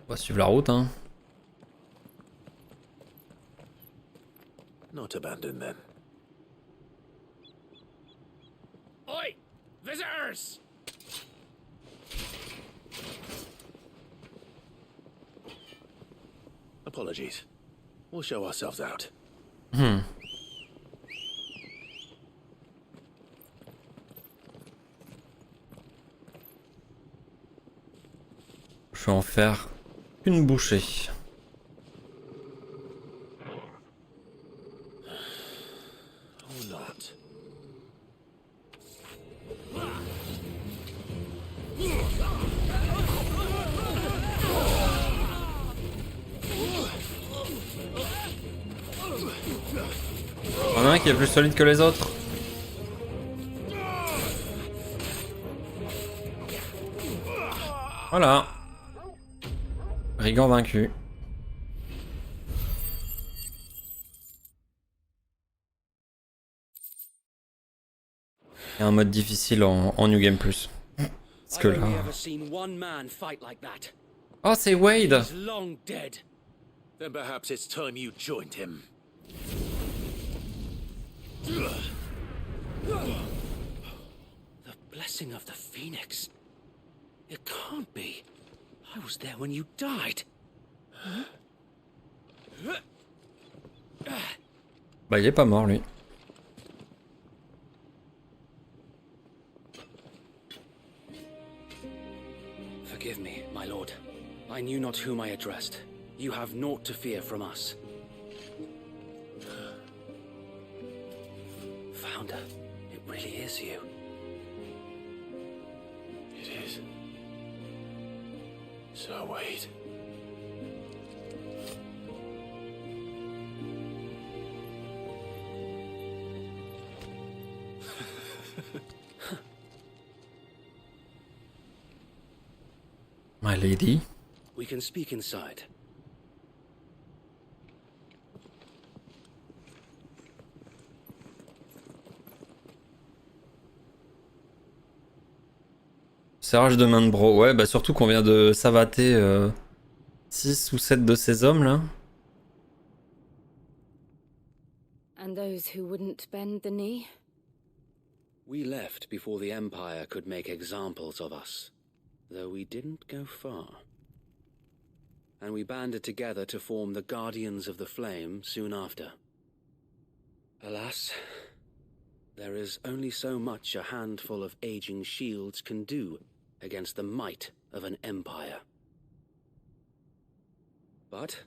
On va suivre la route, hein. Not abandoned then. Oi! Visitors! Apologies. We'll show ourselves out. Je vais en faire une bouchée. Or not. Il y en a un qui est plus solide que les autres. Voilà. Brigand vaincu. Il y a un mode difficile en New Game Plus. Parce que là... Oh, c'est Wade! Long dead. Then perhaps it's time you joined him. The blessing of the Phoenix. It can't be. I was there when you died. Bah, il est pas mort, lui. Forgive me, my lord. I knew not whom I addressed. You have naught to fear from us. Founder, it really is you. It is. So wait. My lady. We can speak inside. Serrage de main de bro. Ouais, bah surtout qu'on vient de savater 6 ou 7 de ces hommes là. And those who wouldn't bend the knee? We left before the Empire could make examples of us, though we didn't go far. And we banded together to form the Guardians of the Flame soon after. Alas, there is only so much a handful of aging shields can do against the might of an empire. But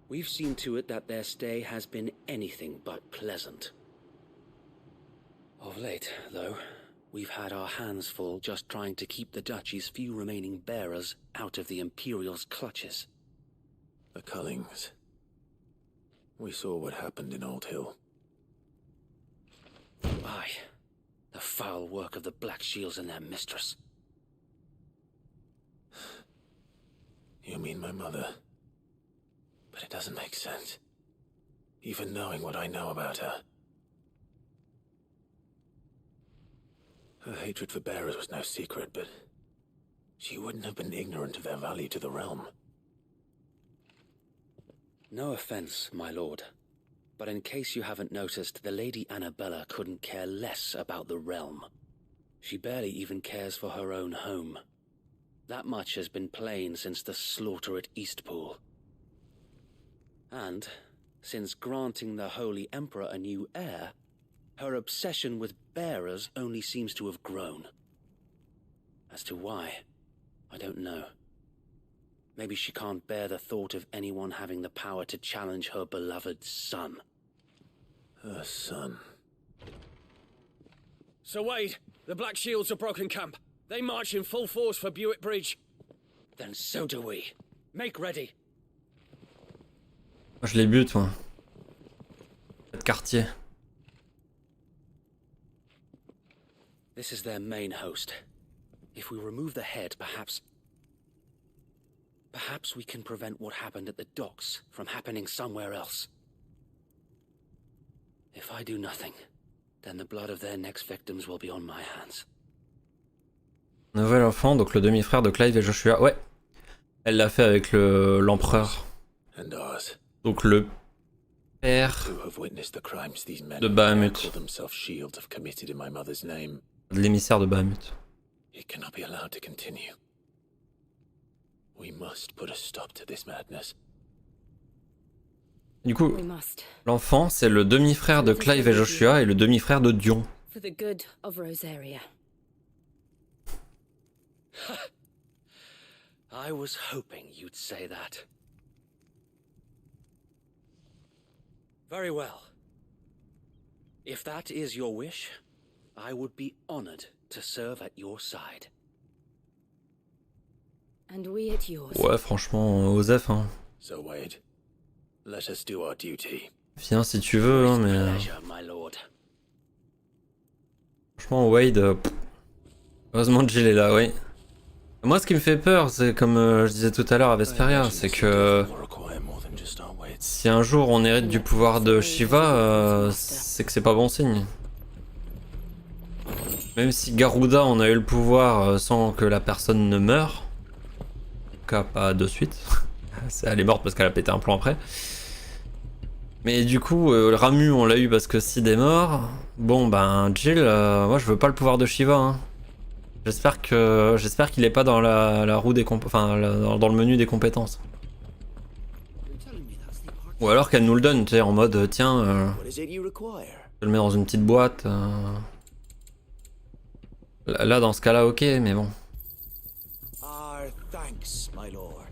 we've seen to it that their stay has been anything but pleasant. Of late, though, we've had our hands full just trying to keep the Duchy's few remaining bearers out of the Imperial's clutches. The Cullings. We saw what happened in Old Hill. Aye, the foul work of the Black Shields and their mistress. You mean my mother? But it doesn't make sense. Even knowing what I know about her. Her hatred for bearers was no secret, but she wouldn't have been ignorant of their value to the realm. No offense, my lord, but in case you haven't noticed, the Lady Annabella couldn't care less about the realm. She barely even cares for her own home. That much has been plain since the slaughter at Eastpool. And, since granting the Holy Emperor a new heir, her obsession with bearers only seems to have grown. As to why, I don't know. Maybe she can't bear the thought of anyone having the power to challenge her beloved son. Her son. Sir Wade, the Black Shields have broken camp. They march in full force for Buick Bridge. Then so do we. Make ready. Moi, je les bute, moi. Cette quartier. This is their main host. If we remove the head, perhaps we can prevent what happened at the docks from happening somewhere else. If I do nothing, then the blood of their next victims will be on my hands. Nouvel enfant, donc le demi-frère de Clive et Joshua. Ouais. Elle l'a fait avec l'empereur. And ours, Donc le père who have witnessed the crimes these men de who Bahamut. call themselves shields have committed in my mother's name. De l'émissaire de Bahamut. It cannot be allowed to continue. We must put a stop to this madness. Du coup, We must. l'enfant, c'est le demi-frère de Clive et Joshua et le demi-frère de Dion. For the good of Rosaria. I was hoping you'd say that. Very well. If that is your wish, I would be honored to serve at your side. And we at yours. Ouais, franchement, Osef, hein. So, Wade, let us do our duty. Viens si tu veux, hein, mais... Pleasure, my lord. Franchement, Wade... Heureusement Jill est là, oui. Moi, ce qui me fait peur, c'est comme je disais tout à l'heure à Vesperia, c'est que... Will require more than just our Wades. Si un jour on hérite du pouvoir de Shiva, c'est que c'est pas bon signe. Même si Garuda, on a eu le pouvoir sans que la personne ne meure. En tout cas, pas de suite. Elle est morte parce qu'elle a pété un plomb après. Mais du coup, Ramu, on l'a eu parce que Sid est mort. Bon, ben, Jill, moi je veux pas le pouvoir de Shiva. Hein. J'espère qu'il est pas dans la roue des dans le menu des compétences. Ou alors qu'elle nous le donne, tu sais, en mode tiens, What is it you require? je le mets dans une petite boîte. Là, dans ce cas-là, ok, mais bon. Our thanks, my lord.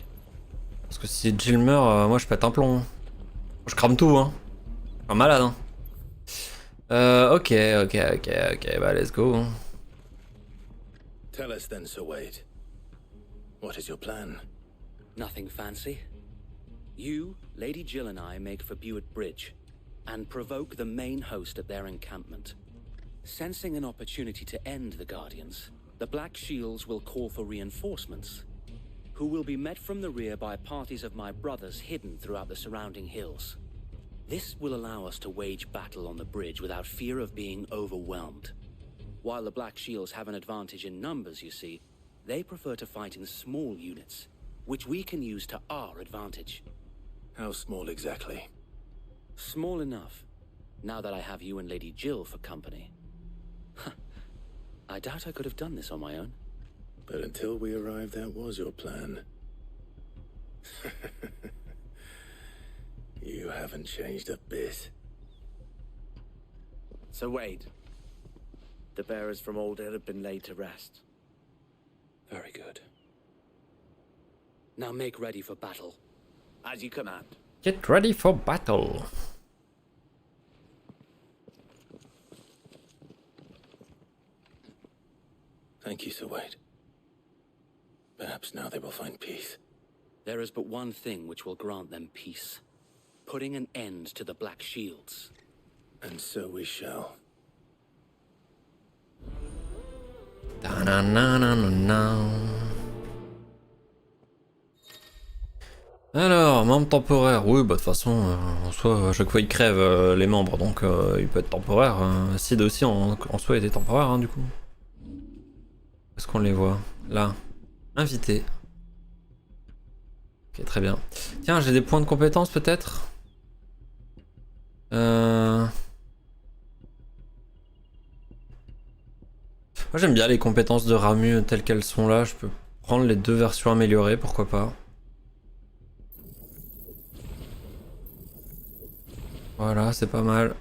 Parce que si Jill meurt, moi je pète un plomb. Je crame tout, hein. Je suis un malade, hein. Ok, bah let's go. Tell us then, Sir Wade. What is your plan? Nothing fancy. You, Lady Jill and I make for Buett Bridge and provoke the main host at their encampment. Sensing an opportunity to end the Guardians, the Black Shields will call for reinforcements, who will be met from the rear by parties of my brothers hidden throughout the surrounding hills. This will allow us to wage battle on the bridge without fear of being overwhelmed. While the Black Shields have an advantage in numbers, you see, they prefer to fight in small units, which we can use to our advantage. How small exactly? Small enough, now that I have you and Lady Jill for company. I doubt I could have done this on my own. But until we arrived, that was your plan. You haven't changed a bit. So Wade, the bearers from Old Hill have been laid to rest. Very good. Now make ready for battle. As you command. Get ready for battle. Thank you, Sir Wade. Perhaps now they will find peace. There is but one thing which will grant them peace. Putting an end to the Black Shields. And so we shall. Alors, membre temporaire, oui, bah de toute façon, en soi, à chaque fois il crève les membres, donc il peut être temporaire. Sid aussi en soi était temporaire, hein, du coup. Est-ce qu'on les voit? Là, invité. Ok, très bien. Tiens, j'ai des points de compétence peut-être. Moi j'aime bien les compétences de Ramu telles qu'elles sont là, je peux prendre les deux versions améliorées, pourquoi pas. Voilà, c'est pas mal.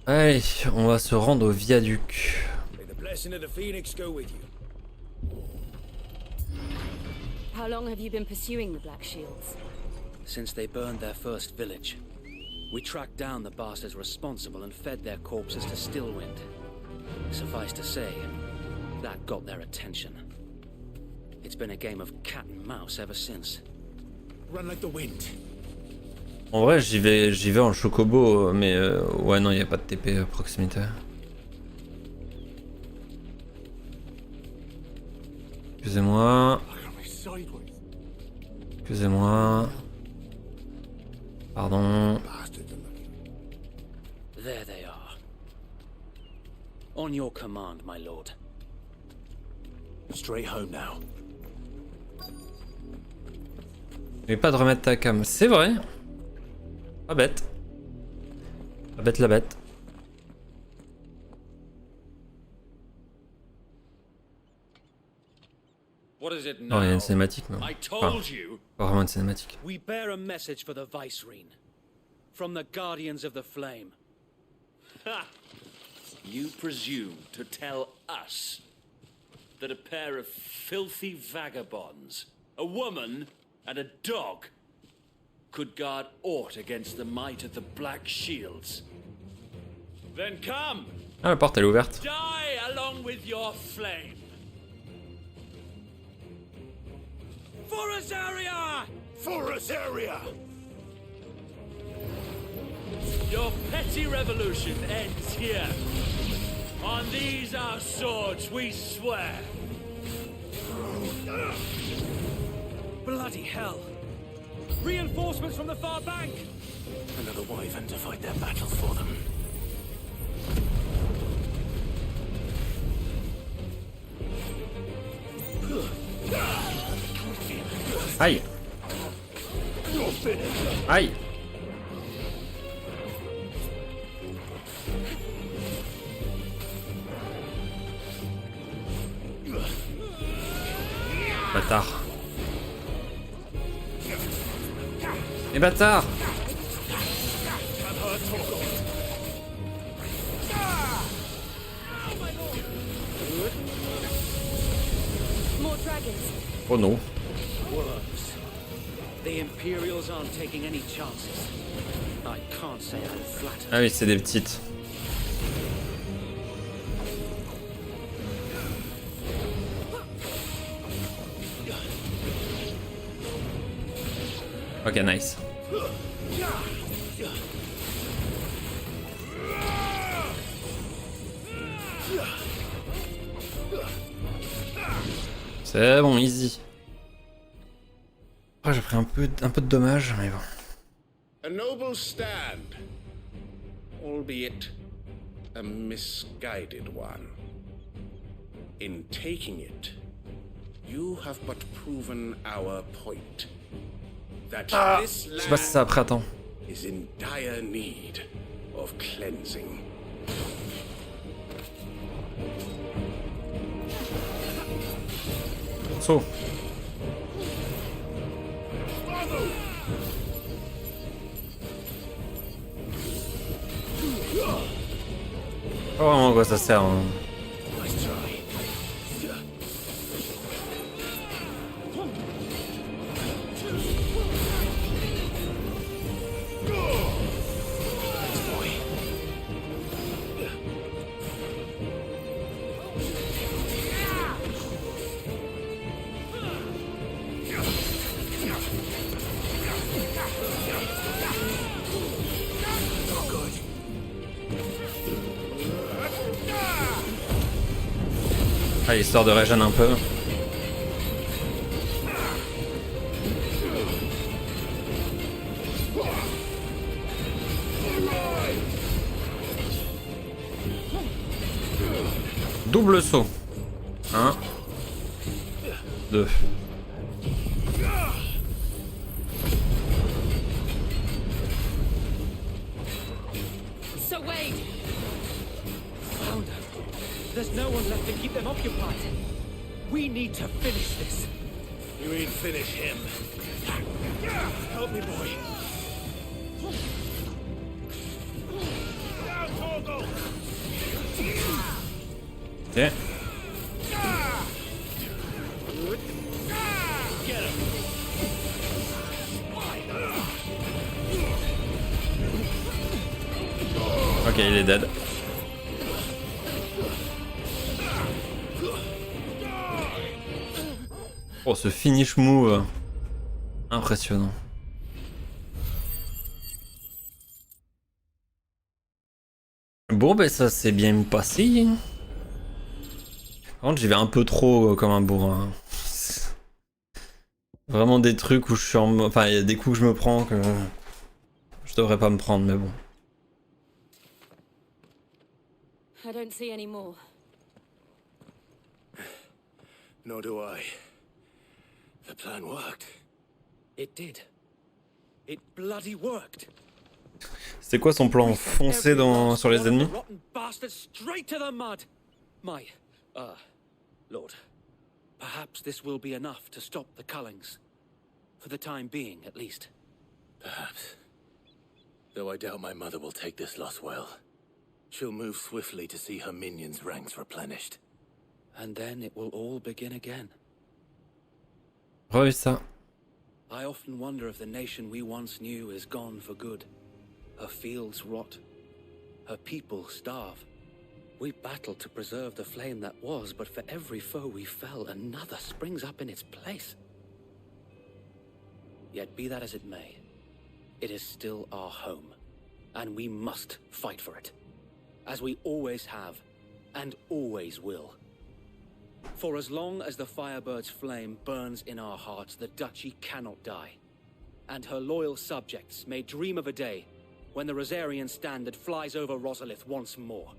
Allez, on va se rendre au viaduc. May the blessing of the Phoenix go with you. How long have you been pursuing the Black Shields? Since they burned their first village, we tracked down the bastards responsible and fed their corpses to Stillwind. Suffice to say, that got their attention. It's been a game of cat and mouse ever since. Run like the wind. En vrai, j'y vais en chocobo, mais ouais, non, il n'y a pas de TP à proximité. Excusez-moi. Excusez-moi. Pardon. There they are. On your command, my lord. Straight home now. Mais pas de remettre ta cam. C'est vrai. Pas bête. Pas bête la bête. What is it Non, il y a now? une cinématique, mais I enfin, told you. pas vraiment une cinématique. We bear a message for the Vicereine. From the Guardians of the Flame. Ha! You presume to tell us that a pair of filthy vagabonds, a woman and a dog, could guard aught against the might of the Black Shields? Then come, Ah, la porte elle est ouverte. die along with your flame. For Azaria! For Azaria! Your petty revolution ends here. On these our swords we swear. Bloody hell! Reinforcements from the far bank! Another wyvern to fight their battles for them. Aïe. Aïe. Bâtard. Les bâtards. More dragons. Oh non. The Imperials aren't taking any chances. I can't say I'm flattered. Ah oui, c'est des petites. Ok, nice. C'est bon, easy. Après, j'ai pris un peu de dommages, mais bon. A noble stand, albeit a misguided one. In taking it, you have but proven our point. That this Je sais pas si ça après, attends. land is in dire need of cleansing. Saut. Pas vraiment à quoi ça sert. Hein. Nice try. Ah, histoire de régène un peu. Double saut. 1, 2. So Wade, Found her. There's no one left to keep them occupied. We need to finish this. You mean finish him? Help me, boy. Ok. Ok, il est dead. Oh, ce finish move. Impressionnant. Bon, ben ça s'est bien passé. Par contre, j'y vais un peu trop comme un bourrin. Vraiment des trucs où je suis en... Enfin, il y a des coups que je me prends que... Je devrais pas me prendre, mais bon. I don't see any more. Nor do I. The plan worked. It did. It bloody worked. C'est quoi son plan? Foncer sur les ennemis? Rotten bastard straight to the mud. My, Lord, perhaps this will be enough to stop the Cullings. For the time being, at least. Perhaps. Though I doubt my mother will take this loss well. She'll move swiftly to see her minions' ranks replenished. And then it will all begin again. Revu ça. I often wonder if the nation we once knew is gone for good. Her fields rot. Her people starve. We battled to preserve the flame that was, but for every foe we fell, another springs up in its place. Yet be that as it may, it is still our home, and we must fight for it, as we always have, and always will. For as long as the Firebird's flame burns in our hearts, the Duchy cannot die, and her loyal subjects may dream of a day when the Rosarian standard flies over Rosalith once more.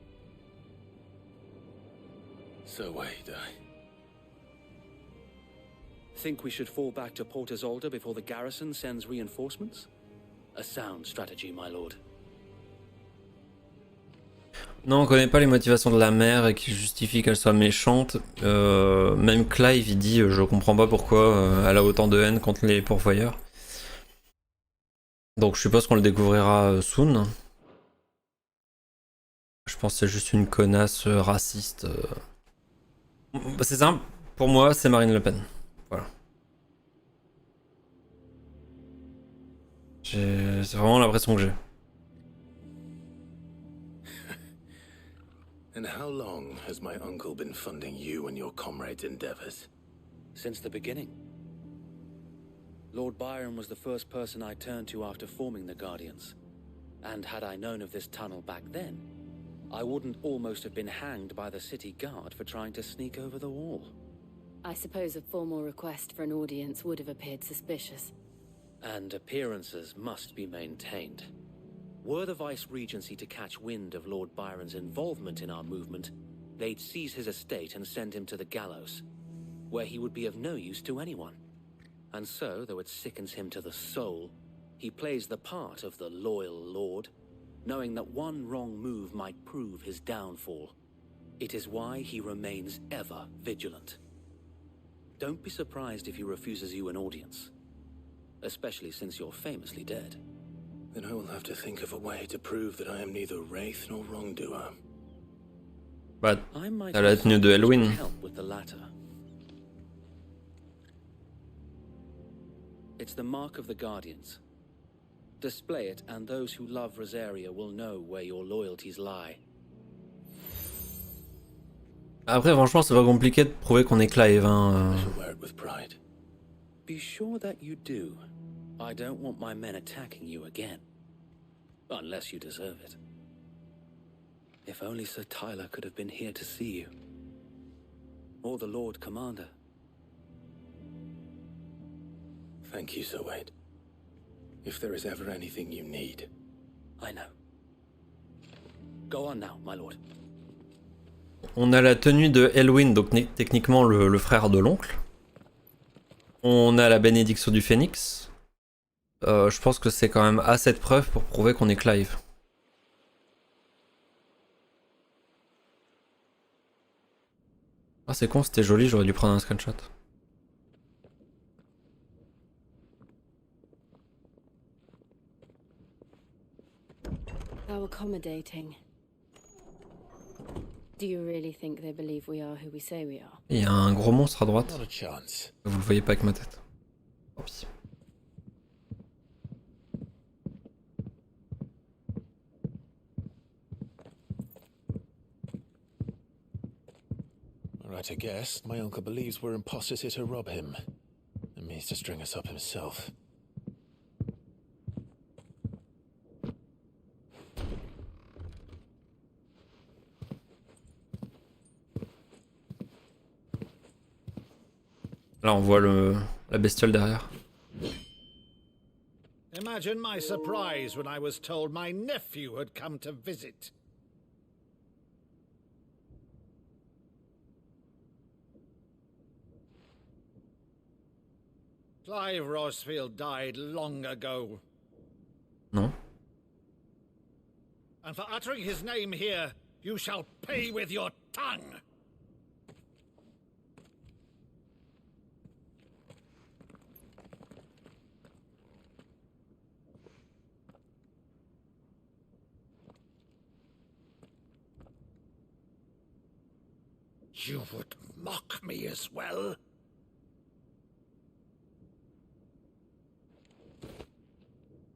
So wait, Think we should fall back to Port Isolde before the garrison sends reinforcements? A sound strategy, my lord. Non, on connaît pas les motivations de la mère et qui justifie qu'elle soit méchante. Même Clive, il dit je comprends pas pourquoi elle a autant de haine contre les pourvoyeurs. Donc je suppose qu'on le découvrira soon. Je pense que c'est juste une connasse raciste. C'est simple, pour moi c'est Marine Le Pen. Voilà. C'est vraiment l'impression que j'ai. And how long has my uncle been funding you and your comrades' endeavors? Since the beginning. Lord Byron was the first person I turned to after forming the Guardians. And had I known of this tunnel back then, I wouldn't almost have been hanged by the city guard for trying to sneak over the wall. I suppose a formal request for an audience would have appeared suspicious. And appearances must be maintained. Were the Vice-Regency to catch wind of Lord Byron's involvement in our movement, they'd seize his estate and send him to the gallows, where he would be of no use to anyone. And so, though it sickens him to the soul, he plays the part of the loyal lord, knowing that one wrong move might prove his downfall. It is why he remains ever vigilant. Don't be surprised if he refuses you an audience, especially since you're famously dead. Then I will have to think of a way to prove that I am neither wraith nor wrongdoer. Bah, t'as la tenue de Halloween. Help with the latter. It's the mark of the Guardians. Display it, and those who love Rosaria will know where your loyalties lie. Après, franchement, c'est pas compliqué de prouver qu'on est Clive. Hein. I shall wear it with pride. Be sure that you do. I don't want my men attacking you again. Unless you deserve it. If only Sir Tyler could have been here to see you. Or the Lord Commander. Thank you, Sir Wade. If there is ever anything you need. I know. Go on now, my lord. On a la tenue de Elwyn, donc techniquement le frère de l'oncle. On a la bénédiction du Phénix. Je pense que c'est quand même assez de preuves pour prouver qu'on est Clive. Ah c'est con, c'était joli, j'aurais dû prendre un screenshot. How accommodating. Do you really think they believe we are who we say we are? Il y a un gros monstre à droite. Not a chance. Vous le voyez pas avec ma tête. Tant pis. Right, I guess. My uncle believes we're imposters here to rob him. And means to string us up himself. Là on voit la bestiole derrière. Imagine my surprise when I was told my nephew had come to visit. Clive Rosfield died long ago. Non. And for uttering his name here, you shall pay with your tongue. You would mock me as well?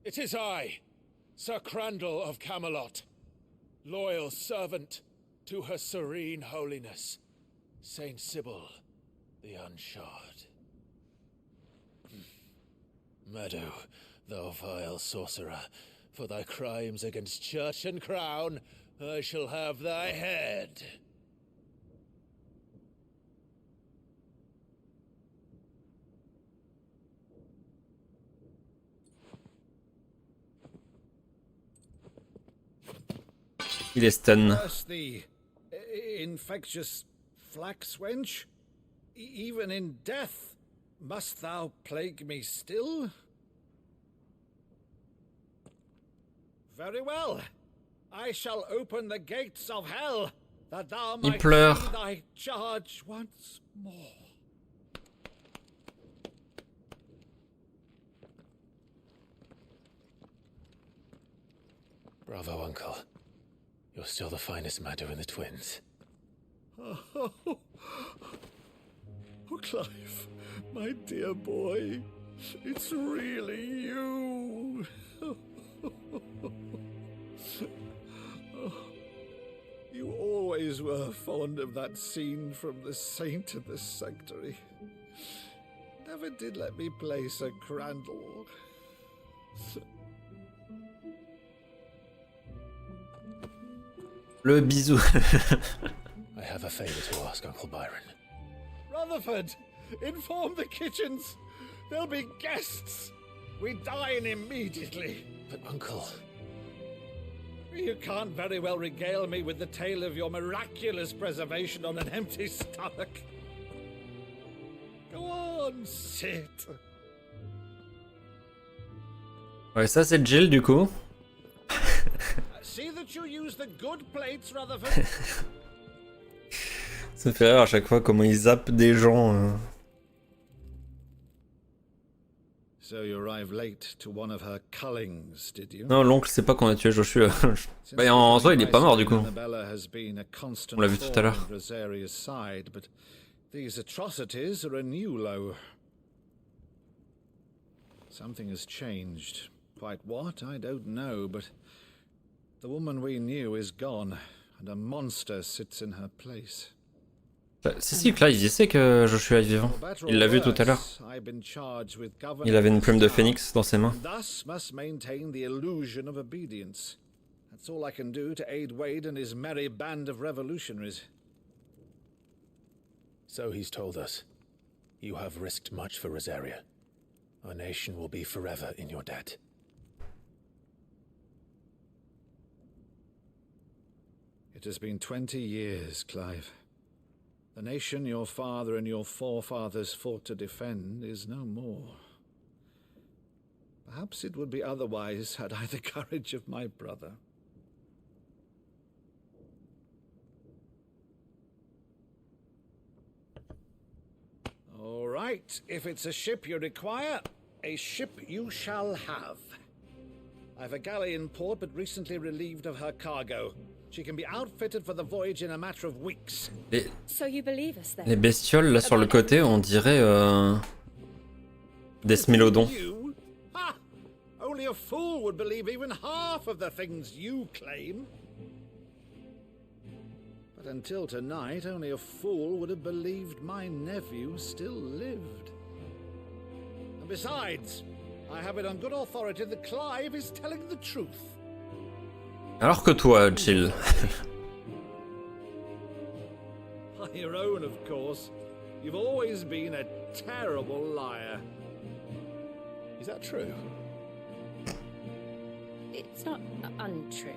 It is I, Sir Crandall of Camelot, loyal servant to Her Serene Holiness, Saint Sybil the Unshod. Meadow, thou vile sorcerer, for thy crimes against church and crown, I shall have thy head. Il est stun. Curse thee, infectious flax wench. Even in death, must thou plague me still? Very well. I shall open the gates of hell, that thou might see thy charge once more. Bravo, Uncle. You're still the finest Meadow in the twins. Oh, Clive, my dear boy, it's really you. You always were fond of that scene from The Saint and the Sanctuary. Never did let me play Sir Crandall. Le bisou. I have a favor to ask, Uncle Byron. Rutherford, inform the kitchens. There'll be guests. We dine immediately. But, Uncle... You can't very well regale me with the tale of your miraculous preservation on an empty stomach. Go on, sit. Ouais, ça c'est Jill du coup. See that you use the good plates, Rutherford. Ça me fait rire à chaque fois comment ils zappent des gens. So you arrived late to one of her cullings, did you? Non, l'oncle sait pas qu'on a tué Joshua. Bah, en soi, il est pas mort du coup. On l'a vu tout à l'heure. But these atrocities are a new low. Something has changed. Quite what, I don't know, but the woman we knew is gone, and a monster sits in her place. Si, Clive, il sait que Joshua est vivant. Il l'a vu tout à l'heure. Il avait une plume de phénix dans ses mains. Thus must maintain the illusion of obedience. That's all I can do to aid Wade and his merry band of revolutionaries. So he's told us. You have risked much for Rosaria. Our nation will be forever in your debt. It has been 20 years, Clive. The nation your father and your forefathers fought to defend is no more. Perhaps it would be otherwise had I the courage of my brother. All right, if it's a ship you require, a ship you shall have. I've a galley in port, but recently relieved of her cargo. She can be outfitted for the voyage in a matter of weeks. So you believe us then? Les bestioles là sur le côté, on dirait des smilodons. Ha! Only a fool would believe even half of the things you claim. But until tonight, only a fool would have believed my nephew still lived. And besides, I have it on good authority that Clive is telling the truth. Alors que toi, Jill. On your own, of course. You've always been a terrible liar. Is that true? It's not untrue.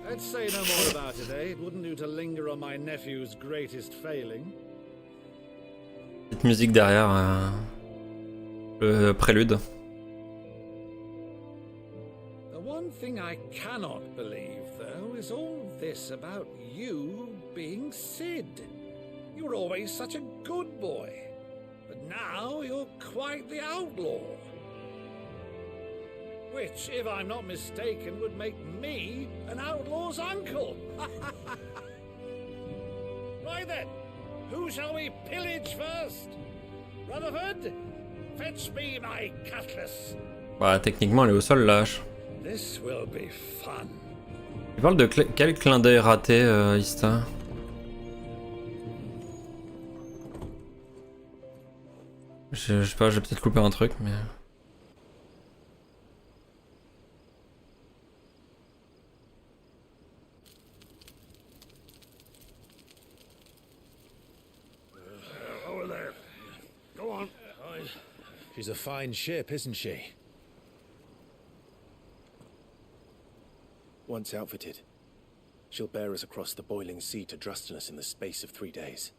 Let's say no more about it, eh? It wouldn't do to linger on my nephew's greatest failing. Petite musique derrière. Le prélude. The one thing I cannot believe, though, is all this about you being Sid. You were always such a good boy, but now you're quite the outlaw. Which, if I'm not mistaken, would make me an outlaw's uncle. Right then, who shall we pillage first? Rutherford, fetch me my cutlass. Bah, techniquement, elle est au sol, la hache. This will be fun. Tu parles de quel clin d'œil raté, Ista? Je sais pas, j'ai peut-être loupé un truc, mais... Over there. Go on. She's a fine ship, isn't she? Once outfitted, she'll bear us across the boiling sea to Drustinus in the space of 3 days.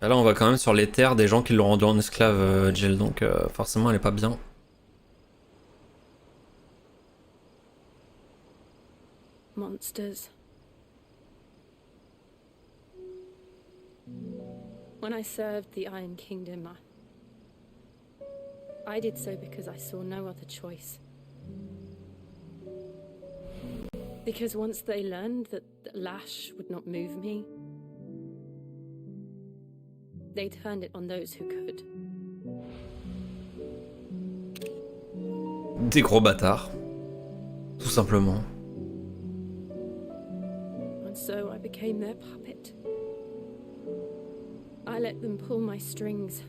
Là, on va quand même sur les terres des gens qui l'ont rendu en esclave, Jill, donc forcément, elle est pas bien. Monsters. When I served the Iron Kingdom, I did so because I saw no other choice. Because once they learned that the lash would not move me, they turned it on those who could. Des gros bâtards. Tout simplement. And so I became their puppet. I let them pull my strings,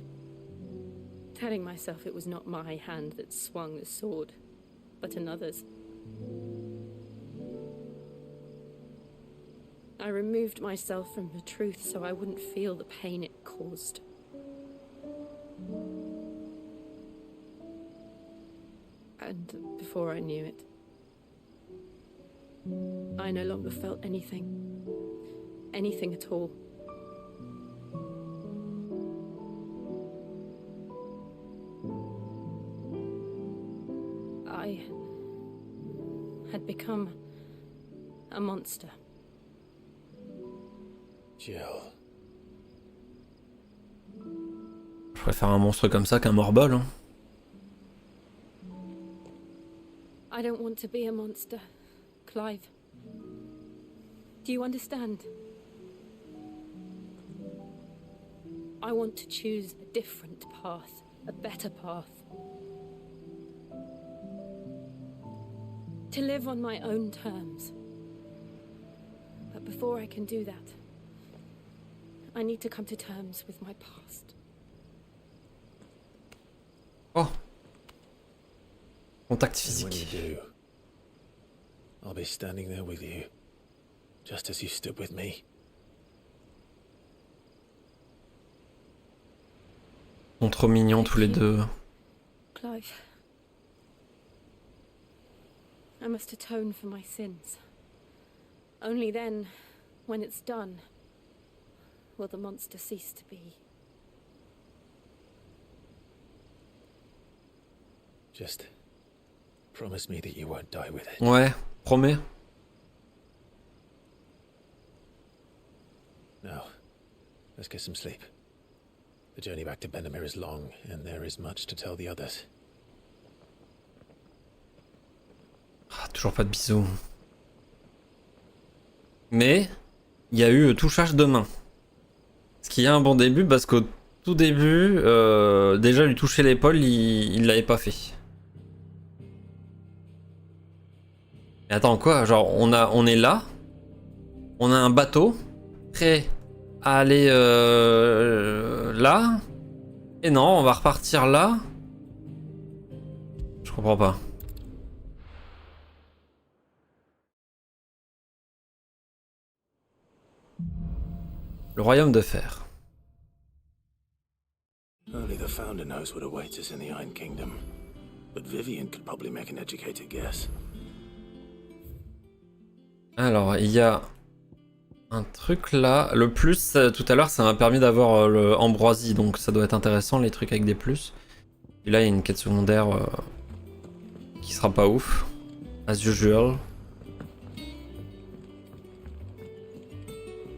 telling myself it was not my hand that swung the sword, but another's. I removed myself from the truth so I wouldn't feel the pain it caused. And before I knew it, I no longer felt anything. Anything at all. I had become a monster. Jill. Je préfère un monstre comme ça qu'un morbol, hein. I don't want to be a monster, Clive. Do you understand? I want to choose a different path, a better path. To live on my own terms. But before I can do that, I need to come to terms with my past. Oh. Contact And when you physique. do, I'll be standing there with you, just as you stood with me. Ils sont trop mignons tous les deux. Clive, I must atone for my sins. Only then, when it's done, will the monster cease to be. Just promise me that you won't die with it. Ouais, promets. Now, let's get some sleep. The journey back to Benamir is long, and there is much to tell the others. Ah, toujours pas de bisous. Mais, il y a eu touchage de main. Ce qui est un bon début, parce qu'au tout début, déjà lui toucher l'épaule, il l'avait pas fait. Mais attends, quoi? Genre, on est là, on a un bateau, prêt à aller là, et non, on va repartir là. Je comprends pas. Le royaume de fer. Only the Founder knows what awaits us in the Iron Kingdom. But Vivian could probably make an educated guess. Alors, il y a Un truc là. Le plus, tout à l'heure, ça m'a permis d'avoir le ambroisie, donc ça doit être intéressant, les trucs avec des plus. Et là, il y a une quête secondaire qui sera pas ouf. As usual.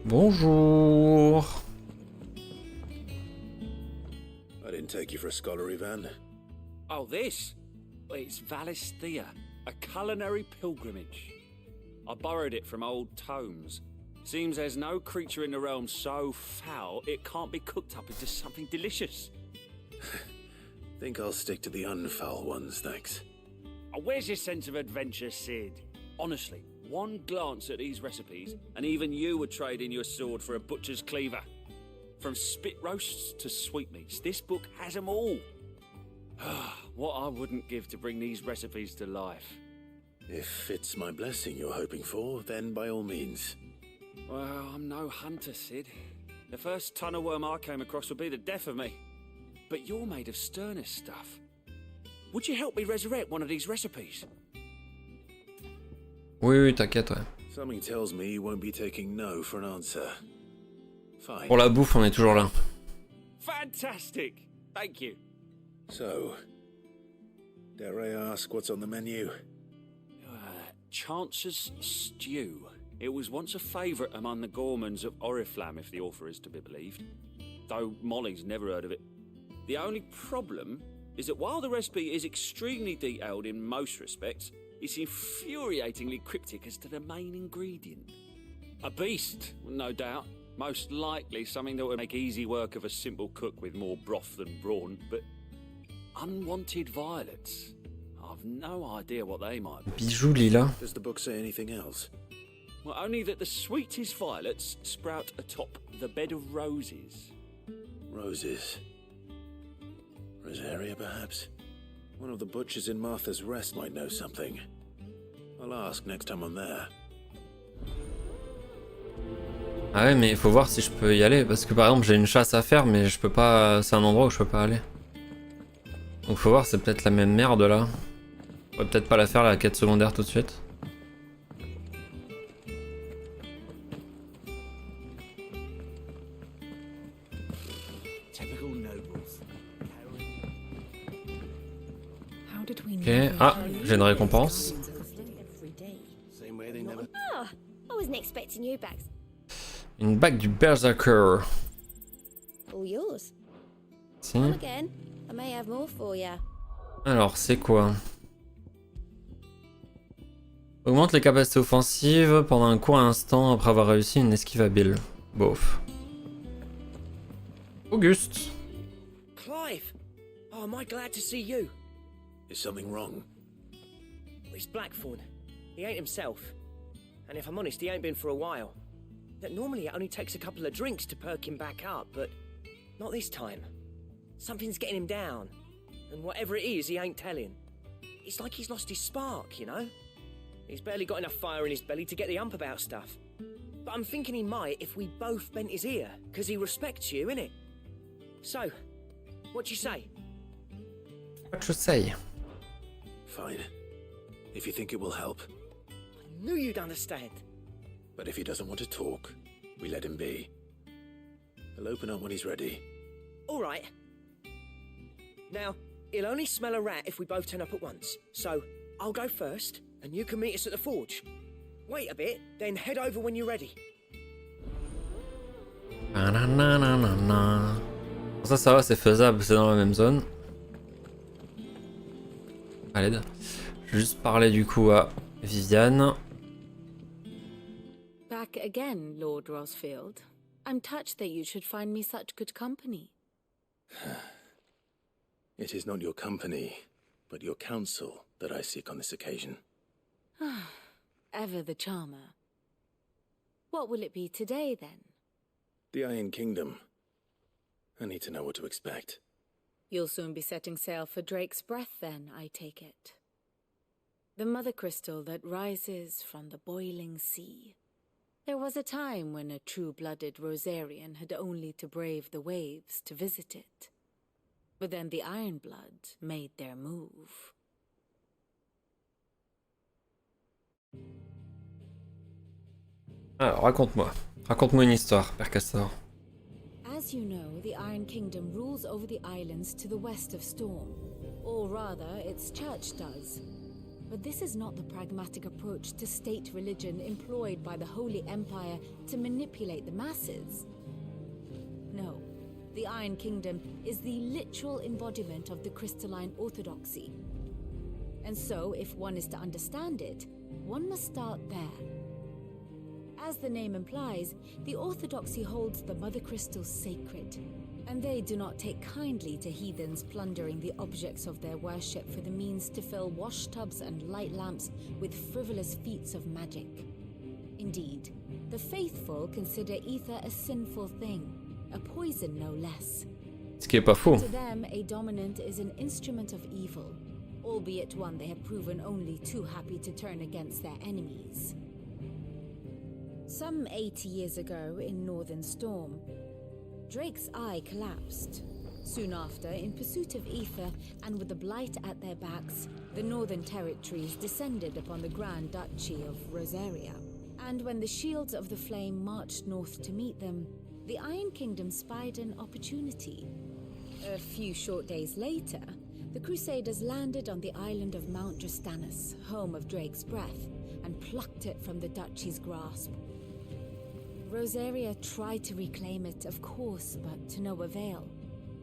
Bonjour. I didn't take you for a scholar, Ivan. Oh, this? It's Valisthea, a culinary pilgrimage. I borrowed it from old tomes. Seems there's no creature in the realm so foul it can't be cooked up into something delicious. Think I'll stick to the unfoul ones, thanks. Oh, where's your sense of adventure, Sid? Honestly, one glance at these recipes, and even you would trade in your sword for a butcher's cleaver. From spit roasts to sweetmeats, this book has them all. What I wouldn't give to bring these recipes to life. If it's my blessing you're hoping for, then by all means. Well, I'm no hunter, Sid. The first ton of worm I came across would be the death of me. But you're made of sterner stuff. Would you help me resurrect one of these recipes? Oui, t'inquiète, ouais. Something tells me you won't be taking no for an answer. Fine. Pour la bouffe, on est toujours là. Fantastic! Thank you. So, dare I ask what's on the menu? Chance's Stew. It was once a favourite among the gourmands of Oriflamme, if the author is to be believed. Though Molly's never heard of it. The only problem is that while the recipe is extremely detailed in most respects, it's infuriatingly cryptic as to the main ingredient. A beast, no doubt. Most likely something that would make easy work of a simple cook with more broth than brawn, but unwanted violets. I've no idea what they might be. Bijoux lila. Does the book say anything else? Well, only that the sweetest violets sprout atop the bed of roses. Roses. Rosaria, perhaps? One of the butchers in Martha's Rest might know something. I'll ask next time I'm there. Ah ouais, mais il faut voir si je peux y aller, parce que par exemple j'ai une chasse à faire, mais je peux pas. C'est un endroit où je peux pas aller. Donc faut voir, c'est peut-être la même merde là. On va peut-être pas la faire la quête secondaire tout de suite. Ok, ah, j'ai une récompense. Oh, I wasn't expecting you back. Une bague du Berserker. All yours. Si. Come again. I may have more for you. Alors, c'est quoi? Augmente les capacités offensives pendant un court instant après avoir réussi une esquive habile. Bof. Auguste. Clive! Oh, am I glad to see you? Is something wrong? It's Blackthorn. He ain't himself. And if I'm honest, he ain't been for a while. That normally it only takes a couple of drinks to perk him back up, but not this time. Something's getting him down. And whatever it is, he ain't telling. It's like he's lost his spark, you know? He's barely got enough fire in his belly to get the ump about stuff. But I'm thinking he might if we both bent his ear, because he respects you, innit? So, what you say? What you say? Fine. If you think it will help. I knew you'd understand. But if he doesn't want to talk, we let him be. He'll open up when he's ready. All right. Now, he'll only smell a rat if we both turn up at once. So, I'll go first, and you can meet us at the forge. Wait a bit, then head over when you're ready. Ça va, c'est faisable, c'est dans la même zone. Allez, je vais juste parler du coup à Viviane. Back again, Lord Rosfield. I'm touched that you should find me such good company. It is not your company, but your counsel that I seek on this occasion. Ever the charmer. What will it be today, then? The Iron Kingdom. I need to know what to expect. You'll soon be setting sail for Drake's Breath, then, I take it. The mother crystal that rises from the boiling sea. There was a time when a true-blooded Rosarian had only to brave the waves to visit it. But then the Ironblood made their move. Alors, raconte-moi. Raconte-moi une histoire, Père Castor. As you know, the Iron Kingdom rules over the islands to the west of Storm. Or rather, its church does. But this is not the pragmatic approach to state religion employed by the Holy Empire to manipulate the masses. No, the Iron Kingdom is the literal embodiment of the crystalline orthodoxy. And so, if one is to understand it, one must start there. As the name implies, the orthodoxy holds the Mother Crystals sacred, and they do not take kindly to heathens plundering the objects of their worship for the means to fill washtubs and light lamps with frivolous feats of magic. Indeed, the faithful consider ether a sinful thing, a poison no less. Ce qui est pas faux. To them, a dominant is an instrument of evil, albeit one they have proven only too happy to turn against their enemies. Some 80 years ago in Northern Storm, Drake's eye collapsed. Soon after, in pursuit of ether and with the blight at their backs, the Northern Territories descended upon the Grand Duchy of Rosaria. And when the Shields of the Flame marched north to meet them, the Iron Kingdom spied an opportunity. A few short days later, the Crusaders landed on the island of Mount Drastanus, home of Drake's breath, and plucked it from the duchy's grasp. Rosaria tried to reclaim it, of course, but to no avail.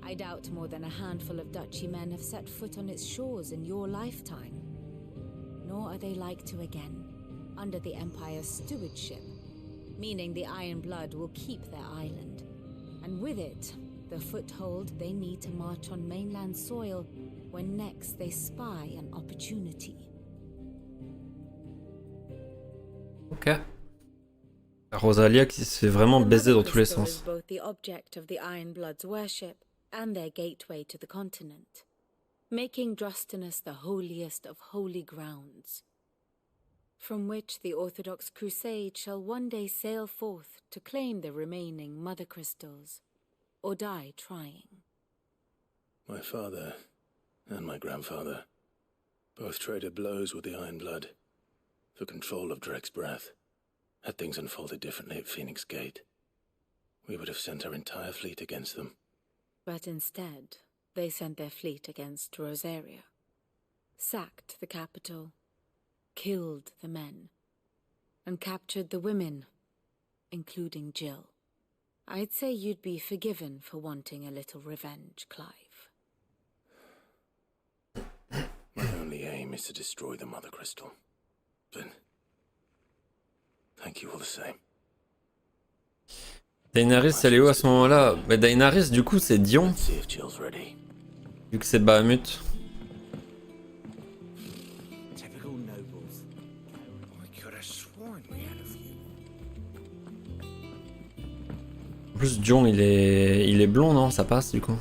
I doubt more than a handful of duchy men have set foot on its shores in your lifetime. Nor are they like to again, under the Empire's stewardship, meaning the Iron Blood will keep their island, and with it, the foothold they need to march on mainland soil when next they spy an opportunity. Ok. Rosalia qui se fait vraiment baiser dans tous les sens. Both the object of the Iron Blood's worship and their gateway to the continent, making Drastanus the holiest of holy grounds, from which the Orthodox Crusade shall one day sail forth to claim the remaining Mother Crystals, or die trying. My father and my grandfather both traded blows with the Iron Blood for control of Drake's breath. Had things unfolded differently at Phoenix Gate, we would have sent our entire fleet against them. But instead, they sent their fleet against Rosaria, sacked the capital, killed the men, and captured the women, including Jill. I'd say you'd be forgiven for wanting a little revenge, Clive. My only aim is to destroy the Mother Crystal. But thank you all the same. Daenerys, elle est où à ce moment-là? Mais Daenerys, du coup, c'est Dion. Vu que c'est Bahamut. Typical nobles. I could have sworn we had a few. En plus, Dion, il est blond, non? Ça passe, du coup.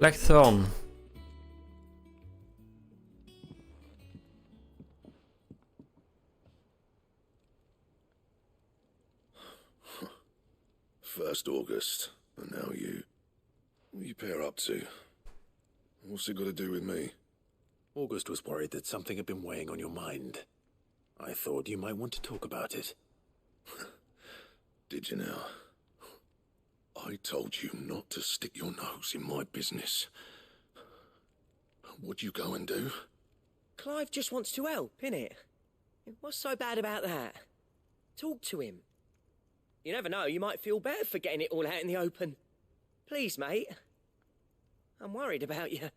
Blackthorn. First August, and now you. What are you pair up to? What's it got to do with me? August was worried that something had been weighing on your mind. I thought you might want to talk about it. Did you now? I told you not to stick your nose in my business. What'd you go and do? Clive just wants to help, innit? What's so bad about that? Talk to him. You never know, you might feel better for getting it all out in the open. Please, mate. I'm worried about you.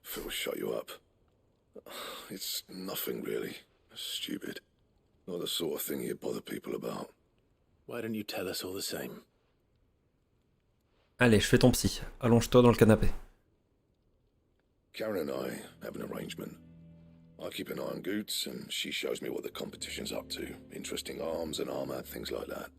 Phil, shut you up. It's nothing really. Stupid. Not the sort of thing you bother people about. Why don't you tell us all the same? Allez, je fais ton psy. Allonge-toi dans le canapé. Karen and I have an arrangement. I keep an eye on Goots, and she shows me what the competition's up to. Interesting arms and armor, things like that.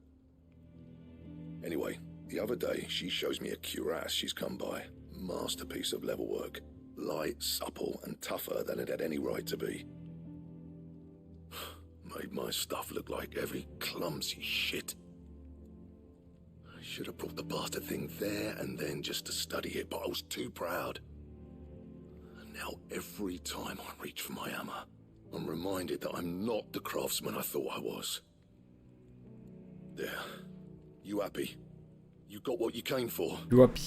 Anyway, the other day, she shows me a cuirass she's come by. Masterpiece of level work. Light, supple, and tougher than it had any right to be. Made my stuff look like every clumsy shit. I should have brought the bastard thing there and then just to study it, but I was too proud. Now every time I reach for my hammer, I'm reminded that I'm not the craftsman I thought I was. There. You happy? You got what you came for? You happy?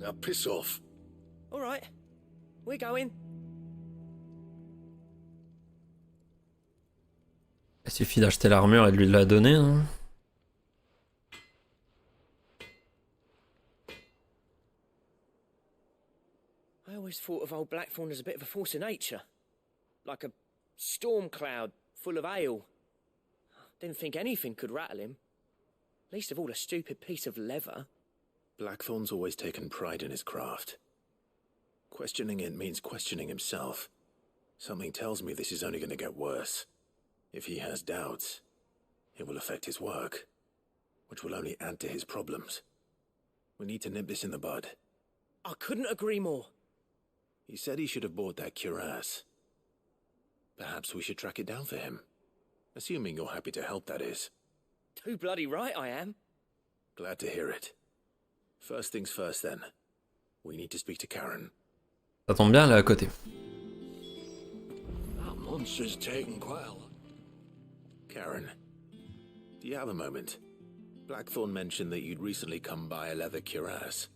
Now piss off. All right. We're going. Il suffit d'acheter l'armure et de lui la donner. Hein. I always thought of old Blackthorn as a bit of a force of nature. Like a storm cloud full of ale. Didn't think anything could rattle him. Least of all a stupid piece of leather. Blackthorn's always taken pride in his craft. Questioning it means questioning himself. Something tells me this is only going to get worse. If he has doubts, it will affect his work, which will only add to his problems. We need to nip this in the bud. I couldn't agree more. He said he should have bought that cuirass. Perhaps we should track it down for him. Assuming you're happy to help, that is. Too bloody right I am. Glad to hear it. First things first then. We need to speak to Karen. Ça tombe bien, elle est à côté. That monster's taken quite a lot. Karen, do you have a moment? Blackthorn mentioned that you'd recently come by a leather cuirass.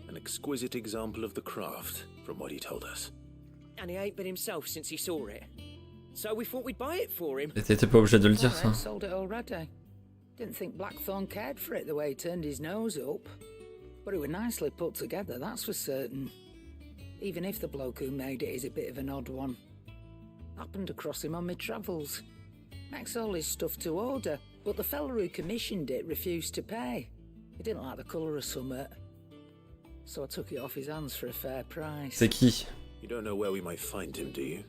An exquisite example of the craft, from what he told us. And he ain't been himself since he saw it. So we thought we'd buy it for him. T'étais pas obligé de le dire, ça. Sold it already. Didn't think Blackthorn cared for it the way he turned his nose up. But it was nicely put together, that's for certain. Even if the bloke who made it is a bit of an odd one. Happened across him on my travels. Makes all his stuff to order, but the fella who commissioned it refused to pay. He didn't like the colour of summit. So I took it off his hands for a fair price. C'est qui? You don't know where we might find him, do you?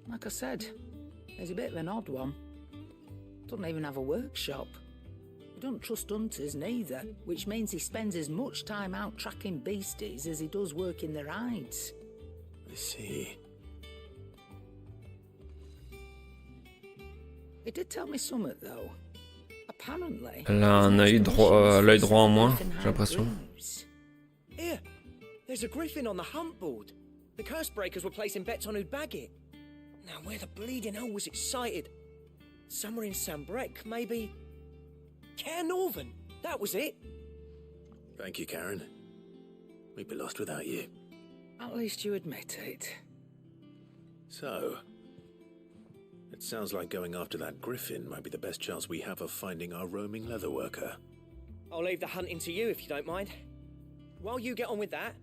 Like I said, he's a bit of an odd one. Doesn't even have a workshop. He don't trust hunters neither, which means he spends as much time out tracking beasties as he does working their hides. I see. He did tell me something though. Apparently, Elle a un œil droit, l'œil droit en moins, j'ai l'impression. Here, there's a griffin on the hunt board. The curse breakers were placing bets on who'd bag it. Now where the bleeding hell was it sighted? Somewhere in Sambrec, maybe. Care Northern, that was it. Thank you, Karen. We'd be lost without you. At least you admit it. So, it sounds like going after that griffin might be the best chance we have of finding our roaming leatherworker. I'll leave the hunting to you if you don't mind. While you get on with that,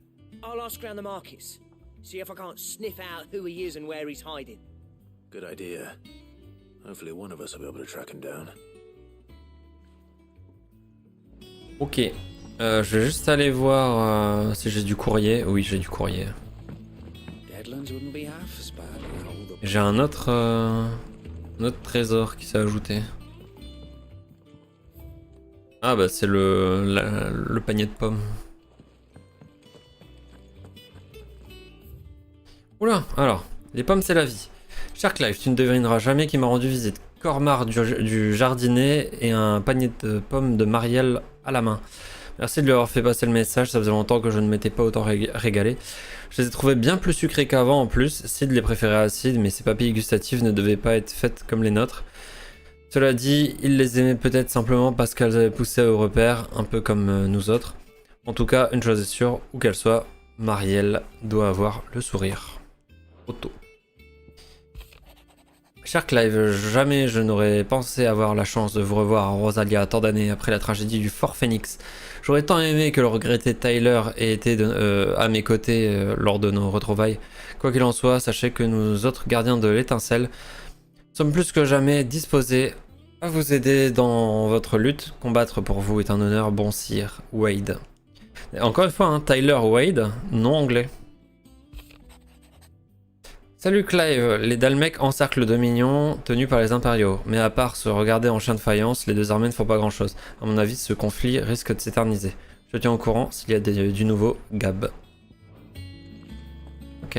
I'll ask around the markets. See if I can't sniff out who he is and where he's hiding. Good idea. Hopefully one of us will be able to track him down. Ok. Je vais juste aller voir si j'ai du courrier. Oui, j'ai du courrier. J'ai un autre trésor qui s'est ajouté. Ah bah c'est le panier de pommes. Oula, alors, les pommes c'est la vie. Cher Clive, tu ne devineras jamais qui m'a rendu visite. Cormar du jardinier et un panier de pommes de Marielle à la main. Merci de lui avoir fait passer le message, ça faisait longtemps que je ne m'étais pas autant régalé. Je les ai trouvés bien plus sucrés qu'avant en plus, Sid les préférait acides, mais ces papilles gustatives ne devaient pas être faites comme les nôtres. Cela dit, il les aimait peut-être simplement parce qu'elles avaient poussé au repère, un peu comme nous autres. En tout cas, une chose est sûre, où qu'elle soit, Marielle doit avoir le sourire. Auto. Cher Clive, jamais je n'aurais pensé avoir la chance de vous revoir à Rosalia tant d'années après la tragédie du Fort Phoenix. J'aurais tant aimé que le regretté Tyler ait été à mes côtés lors de nos retrouvailles. Quoi qu'il en soit, sachez que nous autres gardiens de l'étincelle sommes plus que jamais disposés à vous aider dans votre lutte. Combattre pour vous est un honneur, bon sire Wade. Et encore une fois, hein, Tyler Wade, non anglais. Salut Clive, les Dalmecs encerclent le Dominion tenu par les Impériaux, mais à part se regarder en chien de faïence, les deux armées ne font pas grand chose. À mon avis, ce conflit risque de s'éterniser. Je tiens au courant s'il y a du nouveau, Gab. Ok.